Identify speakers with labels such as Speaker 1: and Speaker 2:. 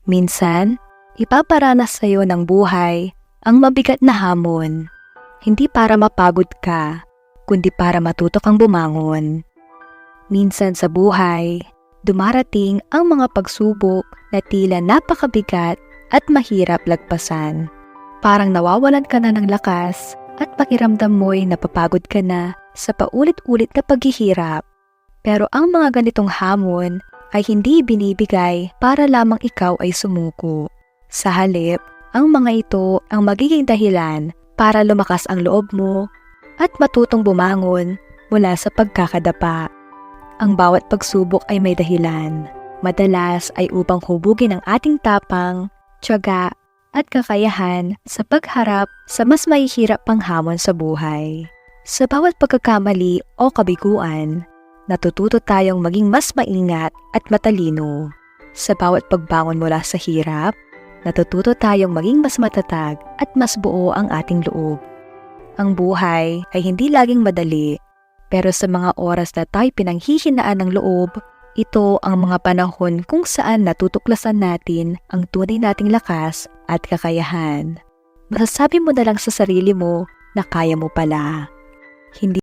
Speaker 1: Minsan, ipaparanas sa'yo ng buhay ang mabigat na hamon, hindi para mapagod ka, kundi para matuto kang bumangon. Minsan sa buhay, dumarating ang mga pagsubok na tila napakabigat at mahirap lagpasan. Parang nawawalan ka na ng lakas at pakiramdam mo'y napapagod ka na sa paulit-ulit na paghihirap. Pero ang mga ganitong hamon ay hindi binibigay para lamang ikaw ay sumuko. Sa halip, ang mga ito ang magiging dahilan para lumakas ang loob mo at matutong bumangon mula sa pagkakadapa. Ang bawat pagsubok ay may dahilan. Madalas ay upang hubugin ang ating tapang, tiyaga at kakayahan sa pagharap sa mas mahihirap pang hamon sa buhay. Sa bawat pagkakamali o kabiguan, natututo tayong maging mas maingat at matalino. Sa bawat pagbangon mula sa hirap, natututo tayong maging mas matatag at mas buo ang ating loob. Ang buhay ay hindi laging madali, pero sa mga oras na tayo pinanghihinaan ng loob, ito ang mga panahon kung saan natutuklasan natin ang tunay nating lakas at kakayahan. Masasabi mo na lang sa sarili mo na kaya mo pala. Hindi